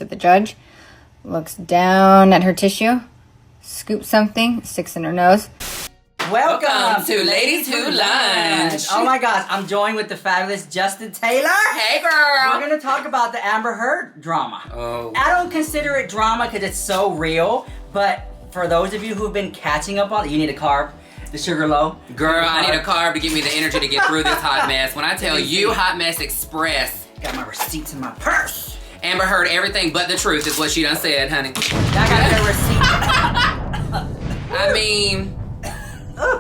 At the judge, looks down at her tissue, scoops something, sticks in her nose. Welcome to Ladies Who Lunch. Oh my gosh, I'm joined with the fabulous Justin Taylor. Hey girl. We're going to talk about the Amber Heard drama. Oh. I don't consider it drama because it's so real, but for those of you who've been catching up on it, you need a carb. The sugar low. Girl, I need a carb to give me the energy to get through this hot mess. When I tell you, Hot Mess Express. Got my receipts in my purse. Amber Heard everything but the truth is what she done said, honey. I got her receipt. I mean...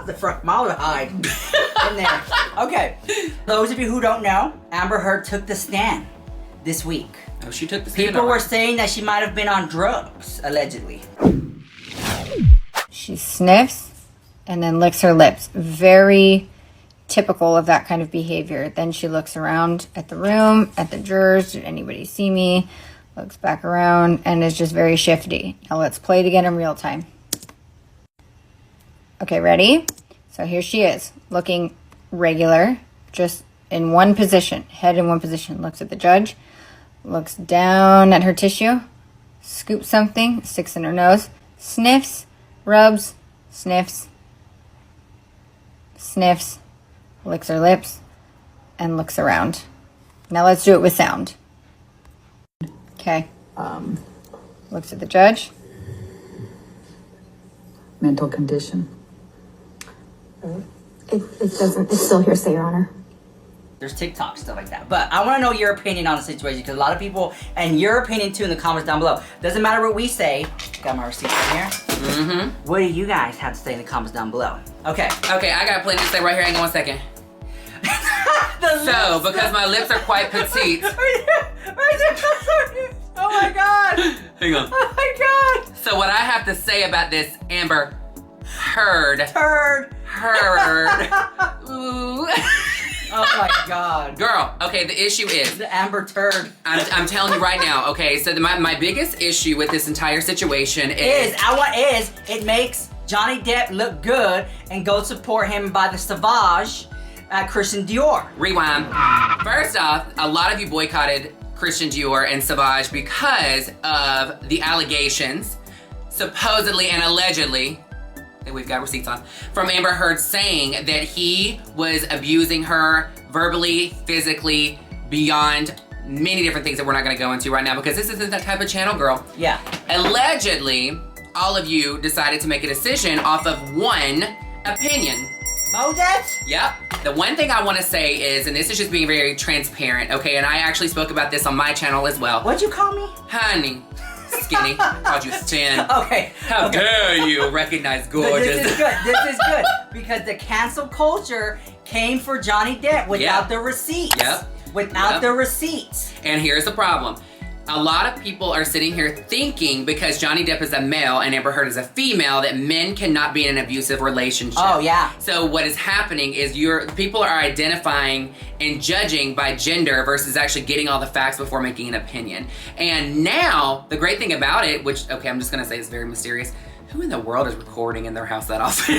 the formaldehyde in there. Okay, those of you who don't know, Amber Heard took the stand this week. Oh, she took the stand. People were saying that she might have been on drugs, allegedly. She sniffs and then licks her lips. Very typical of that kind of behavior. Then she looks around at the room, at the jurors. Did anybody see me? Looks back around and is just very shifty. Now let's play it again in real time. Okay, ready? So here she is, looking regular, just in one position, head in one position. Looks at the judge, looks down at her tissue, scoops something, sticks in her nose, sniffs, rubs, sniffs, sniffs, licks her lips, and looks around. Now let's do it with sound. Okay. Looks at the judge. Mental condition. It's still hearsay, Your Honor. There's TikTok, stuff like that. But I want to know your opinion on the situation because a lot of people, and your opinion too in the comments down below. Doesn't matter what we say. Got my receipt right here. Mm-hmm. What do you guys have to say in the comments down below? Okay. Okay, I got plenty to say right here. Hang on 1 second. So, because my lips are quite petite. Right there. Oh my god. Hang on. Oh my god. So what I have to say about this Amber Heard. Turd. Ooh. Oh my god. Girl, okay, the issue is... The Amber Turd. I'm telling you right now, okay, so my biggest issue with this entire situation is... It makes Johnny Depp look good and go support him by the Savage at Christian Dior. Rewind. First off, a lot of you boycotted Christian Dior and Savage because of the allegations, supposedly and allegedly, that we've got receipts on, from Amber Heard saying that he was abusing her verbally, physically, beyond many different things that we're not gonna go into right now because this isn't that type of channel, girl. Yeah. Allegedly, all of you decided to make a decision off of one opinion. Modet? Yep. The one thing I want to say is, and this is just being very transparent, okay, and I actually spoke about this on my channel as well. What'd you call me? Honey. Skinny. Called you thin. Okay. How dare you recognize gorgeous. This is good. This is good. Because the cancel culture came for Johnny Depp without the receipts. Yep. Without the receipts. And here's the problem. A lot of people are sitting here thinking because Johnny Depp is a male and Amber Heard is a female that men cannot be in an abusive relationship. Oh, yeah. So what is happening is people are identifying and judging by gender versus actually getting all the facts before making an opinion. And now, the great thing about it, which, okay, I'm just gonna say it's very mysterious, who in the world is recording in their house that often?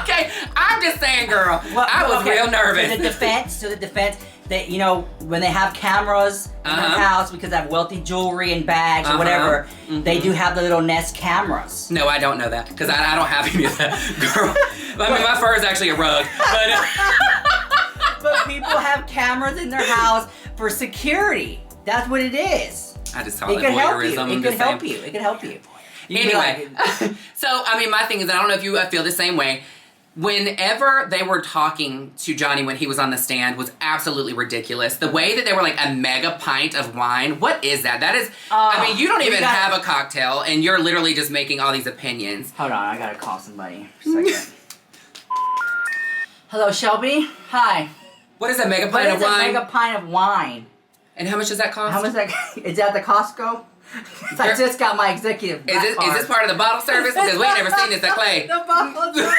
Okay, I'm just saying, girl, I was real nervous. To the defense, that, you know, when they have cameras in their house because they have wealthy jewelry and bags or whatever, they do have the little Nest cameras. No, I don't know that because I don't have any of that, girl. I mean, my fur is actually a rug, But people have cameras in their house for security. That's what it is. I just call it voyeurism. It could help you. It could help you. Anyway, so, I mean, my thing is, I don't know if you feel the same way. Whenever they were talking to Johnny when he was on the stand was absolutely ridiculous. The way that they were like a mega pint of wine. What is that? That is, I mean, you don't even have a cocktail and you're literally just making all these opinions. Hold on, I gotta call somebody for a second. Hello, Shelby? Hi. What is a mega pint of wine? What is a mega pint of wine? And how much does that cost? How much is that the Costco? I just got my executive. Is this part of the bottle service? Because we ain't never seen this at Clay. The bottle service.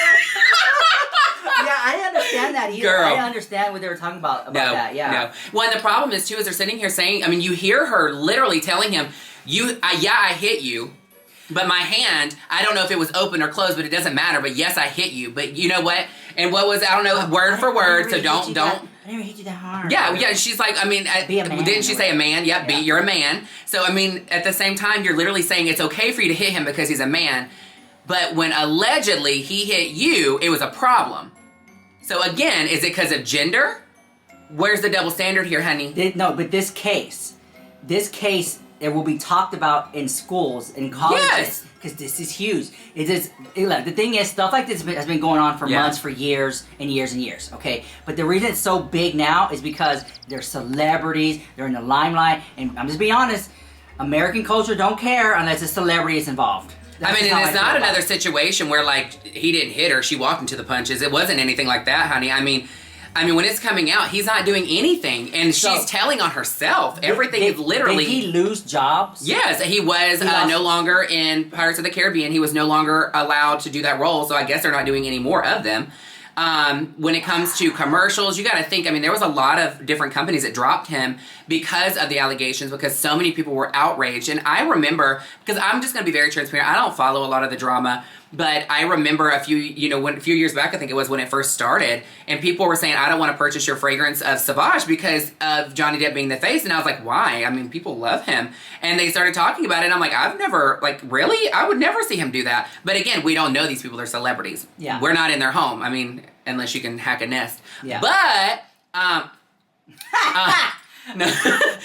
Yeah, I understand that either. Girl. I understand what they were talking about that. Yeah. No. Well, and the problem is too is they're sitting here saying, I mean, you hear her literally telling him, I hit you. But my hand, I don't know if it was open or closed, but it doesn't matter. But yes, I hit you. But you know what? And what was, I don't know, word for word, so don't. I never hit you that hard. Yeah. She's like, I mean, Be a man, didn't she say a man? Yep, Yeah. you're a man. So, I mean, at the same time, you're literally saying it's okay for you to hit him because he's a man. But when allegedly he hit you, it was a problem. So again, is it because of gender? Where's the double standard here, honey? No, but this case, it will be talked about in schools, in colleges. Yes. Because this is huge. Look, the thing is, stuff like this has been going on for months, for years and years and years, okay? But the reason it's so big now is because they're celebrities, they're in the limelight, and I'm just being honest, American culture don't care unless a celebrity is involved. I mean, and it's not another situation where, like, he didn't hit her, she walked into the punches. It wasn't anything like that, honey. I mean, when it's coming out, he's not doing anything, and she's telling on herself. Everything is literally... Did he lose jobs? Yes, he was no longer in Pirates of the Caribbean. He was no longer allowed to do that role, so I guess they're not doing any more of them. When it comes to commercials, you got to think, I mean, there was a lot of different companies that dropped him because of the allegations, because so many people were outraged. And I remember, because I'm just going to be very transparent, I don't follow a lot of the drama, but I remember a few years back, I think it was when it first started, and people were saying, I don't want to purchase your fragrance of Sauvage because of Johnny Depp being the face. And I was like, why? I mean, people love him. And they started talking about it, and I'm like, I've never, like, really? I would never see him do that. But again, we don't know these people. They're celebrities. Yeah. We're not in their home. I mean, unless you can hack a nest. Yeah. But, no.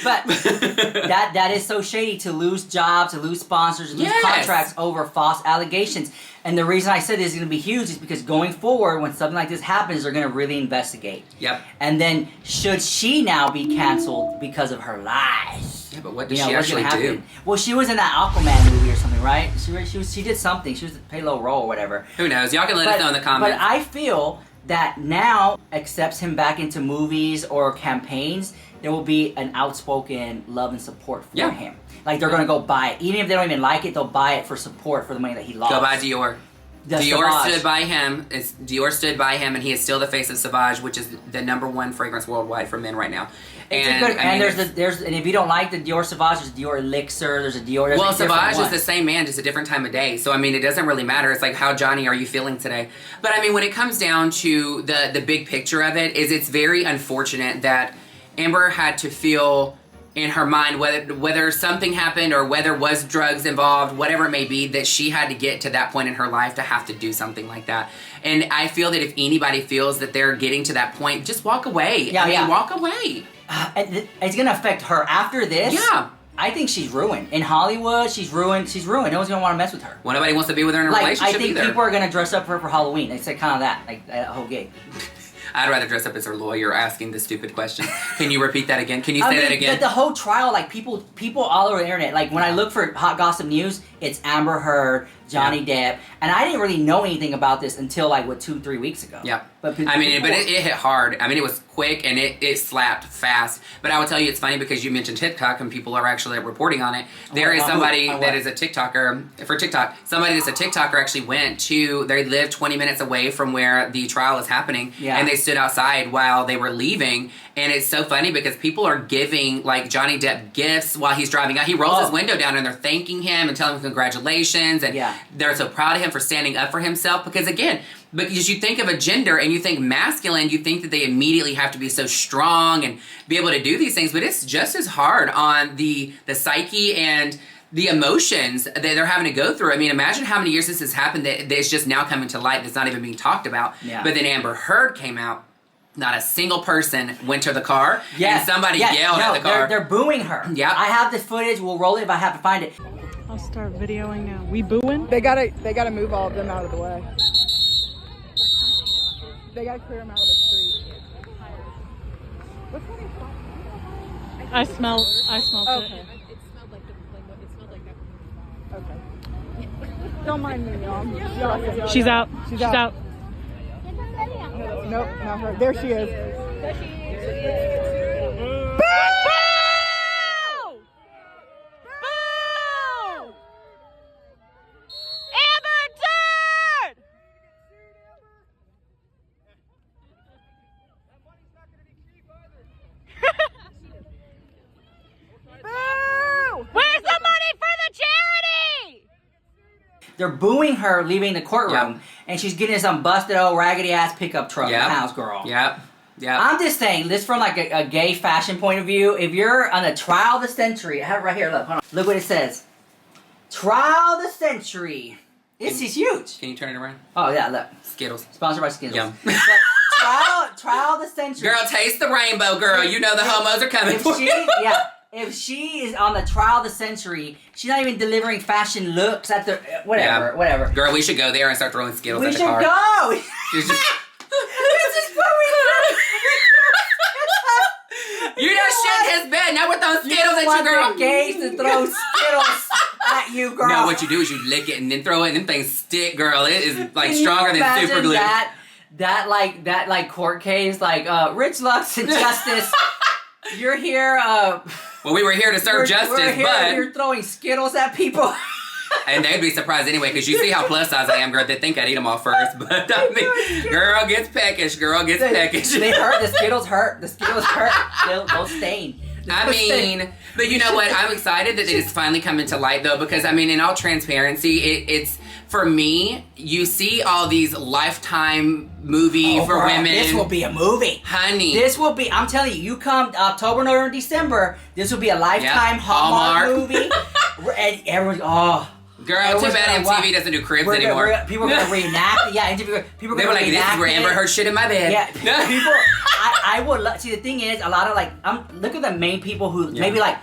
But that is so shady, to lose jobs, to lose sponsors, to lose contracts over false allegations. And the reason I said this is going to be huge is because going forward, when something like this happens, they're going to really investigate. Yep. And then, should she now be canceled because of her lies? Yeah, but what did she actually do? Well, she was in that Aquaman movie or something, right? She did something. She was a low role or whatever. Who knows? Y'all can let us know in the comments. But I feel that now accepts him back into movies or campaigns, there will be an outspoken love and support for him. Like, they're going to go buy it. Even if they don't even like it, they'll buy it for support for the money that he lost. Go buy Dior. Dior stood by him. Dior stood by him, and he is still the face of Sauvage, which is the #1 fragrance worldwide for men right now. And if you don't like the Dior Sauvage, there's Dior Elixir, there's a Dior. Well, Sauvage is the same man, just a different time of day. So I mean, it doesn't really matter. It's like, how Johnny are you feeling today? But I mean, when it comes down to the big picture of it, is it's very unfortunate that Amber had to feel in her mind, whether something happened or whether was drugs involved, whatever it may be, that she had to get to that point in her life to have to do something like that. And I feel that if anybody feels that they're getting to that point, just walk away. Walk away. It's gonna affect her after this. Yeah. I think she's ruined. In Hollywood, she's ruined. She's ruined. No one's gonna want to mess with her. Well, nobody wants to be with her in a relationship either. I think people are gonna dress up for her for Halloween. It's like kind of that, like that whole gig. I'd rather dress up as her lawyer asking the stupid question. Can you repeat that again? Can you say that again? The whole trial, like people all over the internet, like when I look for hot gossip news, it's Amber Heard, Johnny Depp, and I didn't really know anything about this until like 2-3 weeks ago. Yeah. But I mean, but it hit hard. I mean, it was quick and it slapped fast. But I will tell you, it's funny because you mentioned TikTok and people are actually reporting on it. There is somebody that is a TikToker for TikTok. Somebody that's a TikToker actually they lived 20 minutes away from where the trial is happening. Yeah. And they stood outside while they were leaving. And it's so funny because people are giving like Johnny Depp gifts while he's driving out. He rolls his window down and they're thanking him and telling him congratulations. And they're so proud of him for standing up for himself. Because again, because you think of a gender and you think masculine, you think that they immediately have to be so strong and be able to do these things. But it's just as hard on the psyche and the emotions that they're having to go through. I mean, imagine how many years this has happened that it's just now coming to light that's not even being talked about. Yeah. But then Amber Heard came out. Not a single person went to the car, and somebody yelled at the car. They're booing her. Yeah, I have the footage. We'll roll it if I have to find it. I'll start videoing now. We booing? They gotta move all of them out of the way. They gotta clear them out of the street. What's that? I smelled Okay. it. It smelled like that. Okay. Don't mind me, y'all. She's out. She's out. Nope, not her. There she is. Boo! Boo! Amber Heard! Boo! Where's the money for the charity? They're booing her leaving the courtroom, and she's getting some busted old raggedy ass pickup truck, house girl. Yep. Yeah. I'm just saying, this from like a gay fashion point of view. If you're on the trial of the century, I have it right here. Look, hold on. Look what it says. Trial of the century. This is huge. Can you turn it around? Oh yeah, look. Skittles. Sponsored by Skittles. Yum. But trial of the century. Girl, taste the rainbow, girl. You know the homos are coming for you. If she is on the trial of the century, she's not even delivering fashion looks at the whatever. Girl, we should go there and start throwing Skittles We at the should car. go. It's just- This is what we You just shit his bed. Now we're throwing Skittles at you, girl. the gays to throw Skittles at you, girl. No, what you do is you lick it and then throw it, and them things stick, girl. It is like Can stronger you than imagine super glue. That court case, like Rich Lux and Justice. You're here. Well, we were here to serve justice, but you're throwing Skittles at people. and they'd be surprised anyway, because you see how plus size I am, girl. They think I'd eat them all first, but I mean, girl gets peckish. Girl gets peckish. They hurt. The Skittles hurt. The Skittles hurt. They'll stain. I mean, but you know what? I'm excited that it's finally coming to light, though, because I mean, in all transparency, it's for me. You see all these Lifetime movie for girl, women. This will be a movie, honey. This will be. I'm telling you. You come October, November, December. This will be a Lifetime Hallmark movie. And everyone, girl, too bad MTV doesn't do cribs anymore. People are gonna reenact. Yeah, people are They were gonna like, reenact. this is where Amber heard shit in my bed. Yeah, people. I would see. The thing is, a lot of like, look at the main people who maybe like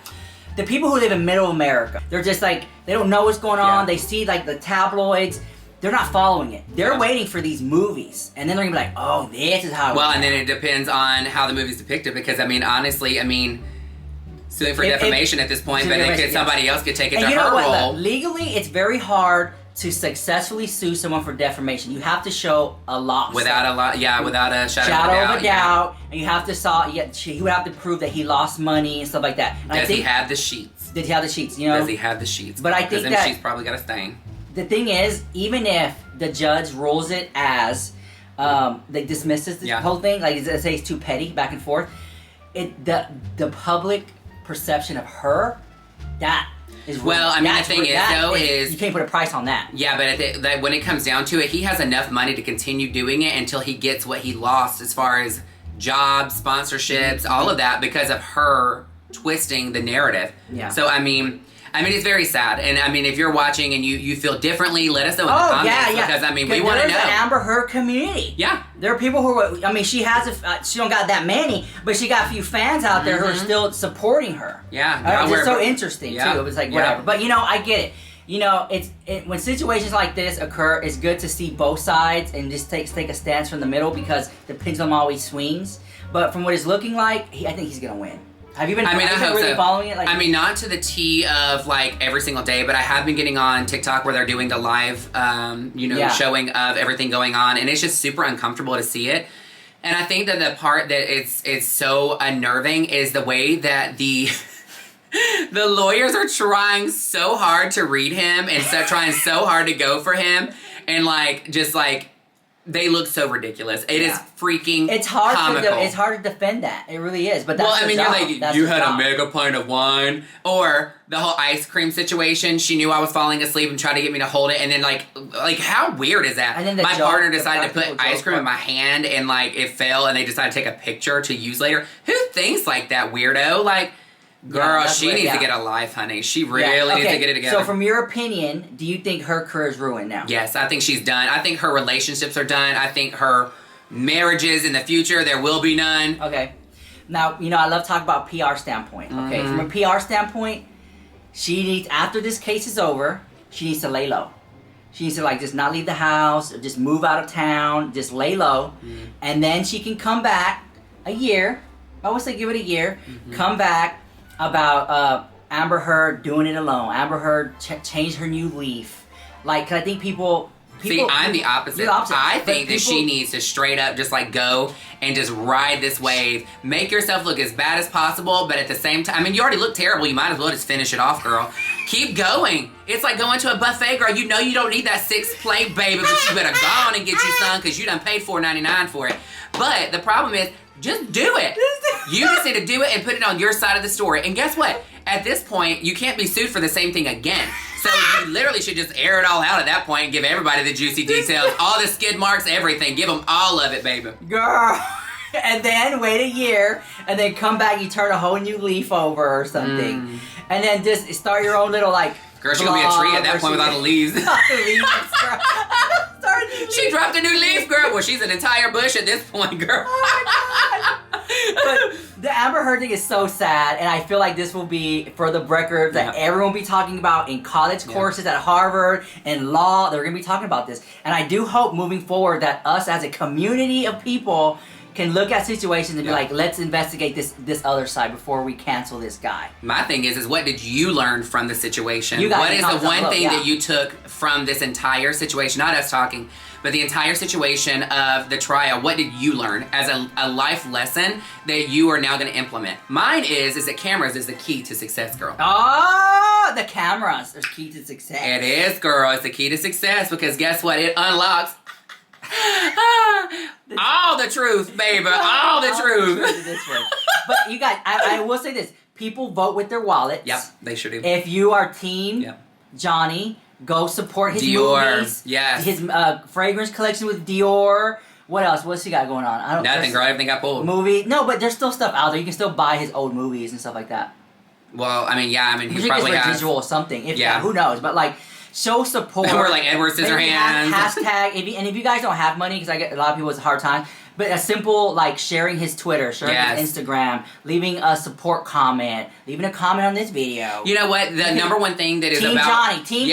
the people who live in Middle America. They're just like they don't know what's going on. They see like the tabloids. They're not following it. They're waiting for these movies, and then they're gonna be like, "Oh, this is how." Well, and then it depends on how the movie's depicted, because I mean, honestly, suing for defamation at this point, but then somebody else could take it to her role. Look, legally, it's very hard to successfully sue someone for defamation. You have to show a loss. Without a shadow of a doubt, and you have to he would have to prove that he lost money and stuff like that. And Does he have the sheets? Did he have the sheets? You know. Does he have the sheets? But I think them that sheets probably got a stain. The thing is, even if the judge rules it as they dismisses the whole thing, like it says too petty, back and forth, the public perception of her, that is well. I mean, the thing is you can't put a price on that. Yeah, but when it comes down to it, he has enough money to continue doing it until he gets what he lost as far as jobs, sponsorships, all of that, because of her twisting the narrative. Yeah. So I mean, it's very sad, and I mean, if you're watching and you feel differently, let us know in the comments, because I mean, we want to know. There's an Amber Heard community. Yeah, there are people who are. I mean, she has she don't got that many, but she got a few fans out there who are still supporting her. Yeah, it's just so interesting too. It was like whatever, but I get it. When situations like this occur, it's good to see both sides and just take a stance from the middle, because the pendulum always swings. But from what it's looking like, I think he's gonna win. Have you been? I hope really so. Following it? Not to the T of like every single day, but I have been getting on TikTok where they're doing the live, showing of everything going on, and it's just super uncomfortable to see it. And I think that the part that it's so unnerving is the way that the lawyers are trying so hard to read him and trying so hard to go for him, and they look so ridiculous. It is freaking comical. It's hard to defend that. It really is. But that's you're like, you had a mega pint of wine, or the whole ice cream situation. She knew I was falling asleep and tried to get me to hold it, and then like how weird is that? And then my partner decided to put ice cream in my hand, and it fell, and they decided to take a picture to use later. Who thinks like that, weirdo? Like, girl, she needs to get a life, honey. She really needs to get it together. So from your opinion, do you think her career is ruined now? Yes, I think she's done. I think her relationships are done. I think her marriages in the future, there will be none. Okay. Now, I love talking about PR standpoint. Okay, from a PR standpoint, she needs, after this case is over, she needs to lay low. She needs to just not leave the house, or just move out of town, just lay low, and then she can come back a year. I would say give it a year. Come back about Amber Heard doing it alone. Amber Heard changed her new leaf. Cause I think people. See, I'm the opposite. I think that she needs to straight up just go and just ride this wave. Make yourself look as bad as possible, but at the same time, you already look terrible. You might as well just finish it off, girl. Keep going. It's like going to a buffet, girl. You don't need that 6-plate, baby, but you better go on and get you some, because you done paid $4.99 for it. But the problem is, just do it. You just need to do it and put it on your side of the story. And guess what? At this point, you can't be sued for the same thing again. So you literally should just air it all out at that point and give everybody the juicy details, all the skid marks, everything. Give them all of it, baby. Girl, and then wait a year, and then come back, you turn a whole new leaf over or something. And then just start your own little, like, girl, she'll be a tree at that point without the leaves. She dropped a new leaf, girl. Well, she's an entire bush at this point, girl. Oh my God. But the Amber Heard thing is so sad, and I feel like this will be, for the record, that everyone will be talking about in college courses at Harvard and law. They're going to be talking about this. And I do hope moving forward that us as a community of people can look at situations and be like, let's investigate this other side before we cancel this guy. My thing is what did you learn from the situation? You guys what is can the one comment thing below, that you took from this entire situation? Not us talking, but the entire situation of the trial. What did you learn as a life lesson that you are now going to implement? Mine is that cameras is the key to success, girl. Oh, the cameras are key to success. It is, girl. It's the key to success because guess what? It unlocks all the truth, baby. All the truth. But you guys, I will say this. People vote with their wallets. Yep, they should do. If you are team Johnny, go support his movies. Yes. His fragrance collection with Dior. What else? What's he got going on? I don't Nothing, girl. Everything got pulled. Movie? No, but there's still stuff out there. You can still buy his old movies and stuff like that. Well, I mean, he he probably has. residual or something. If who knows? But like, show support. We're like Edward Scissorhands. Hashtag. If you guys don't have money, because I get a lot of people, it's a hard time. But a simple, like, sharing his Twitter, sharing his Instagram, leaving a support comment, leaving a comment on this video. You know what? The number one thing that is Team about... Team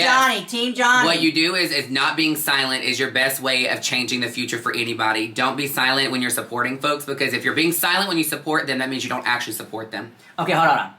Johnny. What you do is not being silent is your best way of changing the future for anybody. Don't be silent when you're supporting folks, because if you're being silent when you support them, that means you don't actually support them. Okay, hold on.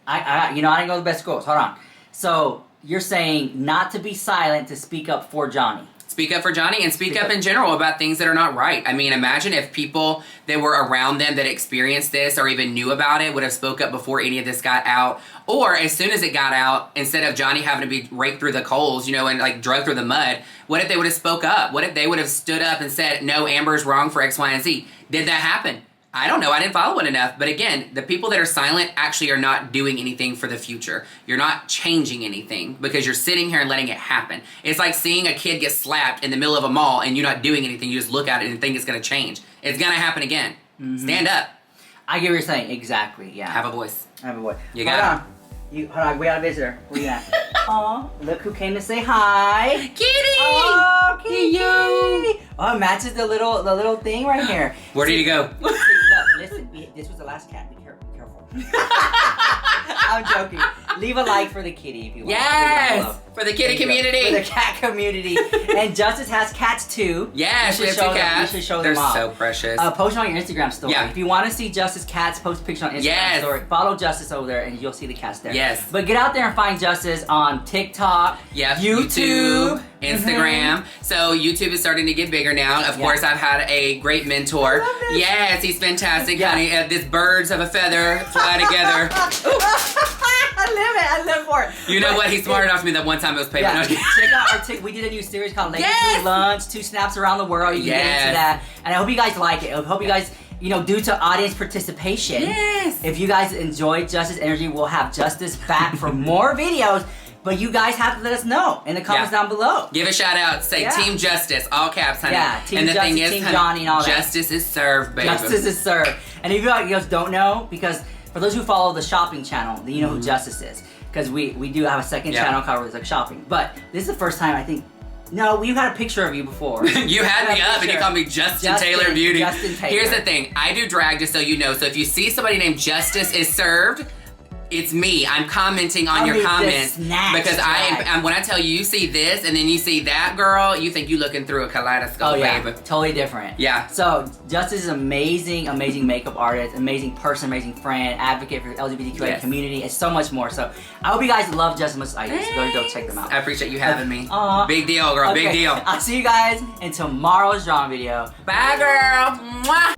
I didn't go to the best schools. Hold on. So, you're saying not to be silent, to speak up for Johnny. Speak up for Johnny and speak up in general about things that are not right. I mean, imagine if people that were around them that experienced this or even knew about it would have spoke up before any of this got out. Or as soon as it got out, instead of Johnny having to be raked through the coals, and like dragged through the mud, what if they would have spoke up? What if they would have stood up and said, no, Amber's wrong for X, Y, and Z? Did that happen? I don't know. I didn't follow it enough. But again, the people that are silent actually are not doing anything for the future. You're not changing anything because you're sitting here and letting it happen. It's like seeing a kid get slapped in the middle of a mall and you're not doing anything. You just look at it and think it's going to change. It's going to happen again. Mm-hmm. Stand up. I get what you're saying. Exactly. Yeah. Have a voice. Have a voice. You got it. Hold on, we got a visitor. Where you at? Aw, look who came to say hi. Kitty! Oh, Kitty! Oh, it matches the little thing right here. Where did he go? Listen, this was the last cat. Be careful. I'm joking. Leave a like for the kitty if you want. Yes! For the kitty community. For the cat community. And Justice has cats too. Yes, we have 2 cats. You should show them off. They're so precious. Post on your Instagram story. Yeah. If you want to see Justice cats, post a picture on Instagram story. Follow Justice over there and you'll see the cats there. Yes. But get out there and find Justice on TikTok, YouTube, Instagram. So YouTube is starting to get bigger now. Of course, I've had a great mentor. Yes, he's fantastic, honey. This birds of a feather fly together. I live for it. You know what? He's smart enough to me that one time it was paper. Yeah. Check out our we did a new series called Ladies Free Lunch, 2 snaps around the world. You can get into that. And I hope you guys like it. I hope you guys, due to audience participation, if you guys enjoyed Justice Energy, we'll have Justice back for more videos. But you guys have to let us know in the comments down below. Give a shout out. Say Team Justice, all caps, honey. Yeah, Team and the Justice, thing is, Team Johnny, and all that. Justice is served, baby. Justice is served. And if you guys don't know, because for those who follow the shopping channel, then you know who Justice is. Because we do have a second channel called like shopping. But this is the first time I think. No, we've had a picture of you before. You had me up and you called me Justin Taylor Beauty. Justin Taylor. Here's the thing. I do drag, just so you know. So if you see somebody named Justice is served, it's me. I'm commenting on your comments because I'm when I tell you see this and then you see that, girl, you think you looking through a kaleidoscope, baby. Totally different. Yeah. So Justice is amazing makeup artist, amazing person, amazing friend, advocate for the LGBTQIA community, and so much more. So I hope you guys love Justice as much as I do. So go check them out. I appreciate you having me. Big deal, girl. Big deal. I'll see you guys in tomorrow's drama video. Bye, girl. Mwah.